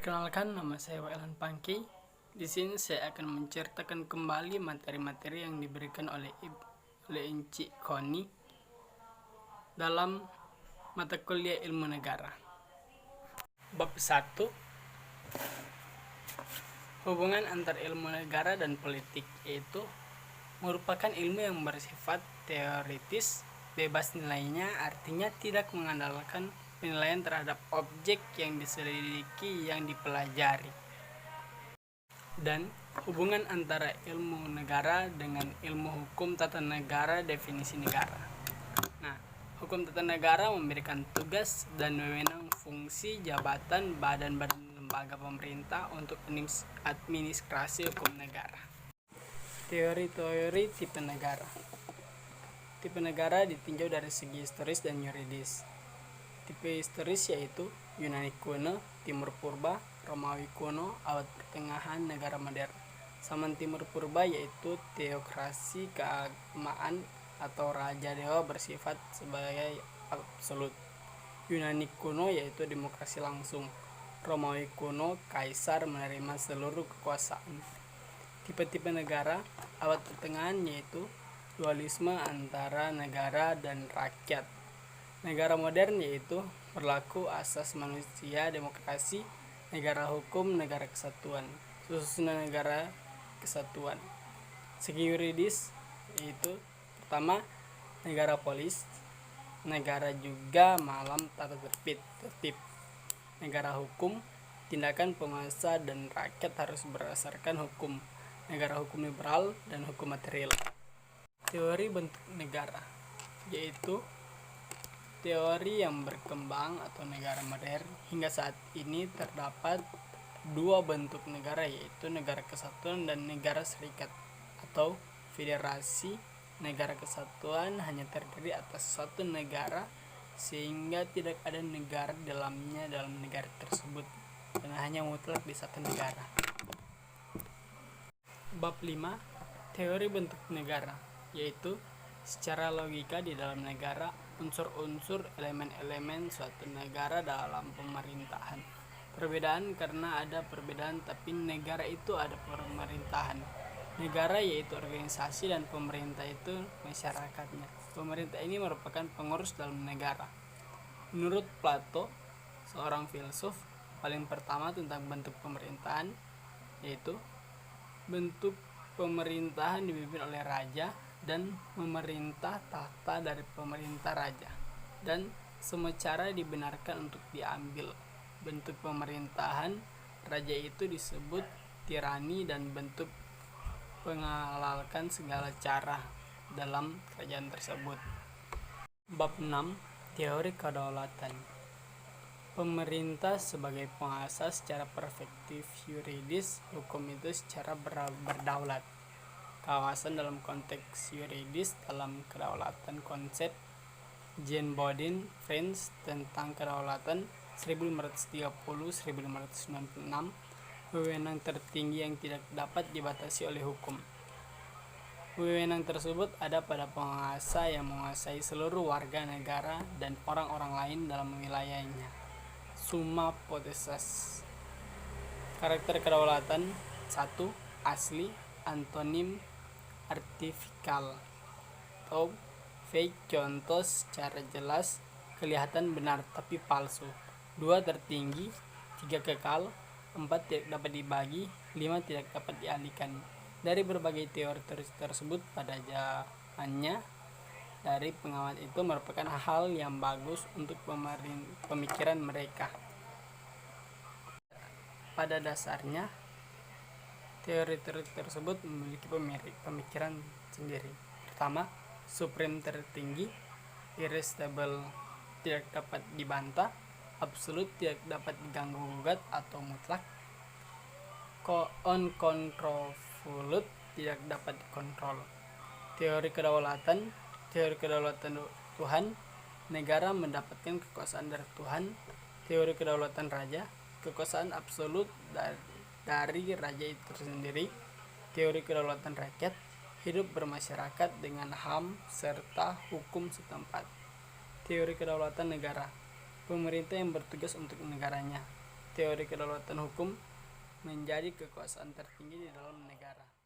Perkenalkan, nama saya Wailan Pangki. Di sini saya akan menceritakan kembali materi-materi yang diberikan oleh Encik Koni dalam mata kuliah Ilmu Negara. Bab 1, hubungan antar ilmu negara dan politik, yaitu merupakan ilmu yang bersifat teoritis, bebas nilainya, artinya tidak mengandalkan penilaian terhadap objek yang diselidiki yang dipelajari. Dan hubungan antara ilmu negara dengan ilmu hukum tata negara, definisi negara. Nah, hukum tata negara memberikan tugas dan wewenang, fungsi, jabatan, badan-badan lembaga pemerintah untuk administrasi hukum negara. Teori-teori tipe negara. Tipe negara ditinjau dari segi historis dan yuridis. Tipe historis yaitu Yunani kuno, Timur Purba, Romawi kuno, Abad Pertengahan, negara modern. Zaman Timur Purba yaitu teokrasi keagamaan atau raja dewa bersifat sebagai absolut. Yunani kuno yaitu demokrasi langsung. Romawi kuno, kaisar menerima seluruh kekuasaan. Tipe-tipe negara Abad Pertengahan yaitu dualisme antara negara dan rakyat. Negara modern yaitu berlaku asas manusia, demokrasi, negara hukum, negara kesatuan, susunan negara kesatuan. Segi yuridis yaitu pertama, negara polis, negara juga malam tata tertib. Negara hukum, tindakan penguasa dan rakyat harus berdasarkan hukum. Negara hukum liberal dan hukum material. Teori bentuk negara yaitu teori yang berkembang atau negara modern. Hingga saat ini terdapat dua bentuk negara, yaitu negara kesatuan dan negara serikat atau federasi. Negara kesatuan hanya terdiri atas satu negara sehingga tidak ada negara dalamnya dalam negara tersebut dan hanya mutlak di satu negara. Bab 5, teori bentuk negara, yaitu secara logika di dalam negara, unsur-unsur, elemen-elemen suatu negara dalam pemerintahan. Perbedaan karena ada perbedaan, tapi negara itu ada pemerintahan. Negara yaitu organisasi dan pemerintah itu masyarakatnya. Pemerintah ini merupakan pengurus dalam negara. Menurut Plato, seorang filsuf, paling pertama tentang bentuk pemerintahan yaitu bentuk pemerintahan dipimpin oleh raja dan memerintah tahta dari pemerintah raja, dan semua cara dibenarkan untuk diambil. Bentuk pemerintahan raja itu disebut tirani dan bentuk menghalalkan segala cara dalam kerajaan tersebut. Bab 6, teori kedaulatan. Pemerintah sebagai penguasa secara perspektif yuridis, hukum itu secara berdaulat. Kawasan dalam konteks yuridis dalam kedaulatan, konsep Jean Bodin, French, tentang kedaulatan 1530-1596, wewenang tertinggi yang tidak dapat dibatasi oleh hukum. Wewenang tersebut ada pada penguasa yang menguasai seluruh warga negara dan orang-orang lain dalam wilayahnya. Summa potestas. Karakter kedaulatan 1. Asli, antonim artifikal atau fake, contoh secara jelas, kelihatan benar tapi palsu. 2. Tertinggi. 3. Kekal. 4. Tidak dapat dibagi. 5. Tidak dapat dialihkan. Dari berbagai teori tersebut pada zamannya dari pengamat itu merupakan hal yang bagus untuk pemikiran mereka. Pada dasarnya teori tersebut memiliki pemikiran sendiri. Pertama, supreme tertinggi, irresistible tidak dapat dibantah, absolut tidak dapat diganggu gugat atau mutlak, uncontrollable tidak dapat dikontrol. Teori kedaulatan Tuhan, negara mendapatkan kekuasaan dari Tuhan. Teori kedaulatan raja, kekuasaan absolut dari raja itu sendiri. Teori kedaulatan rakyat, hidup bermasyarakat dengan HAM serta hukum setempat. Teori kedaulatan negara, pemerintah yang bertugas untuk negaranya. teori kedaulatan hukum menjadi kekuasaan tertinggi di dalam negara.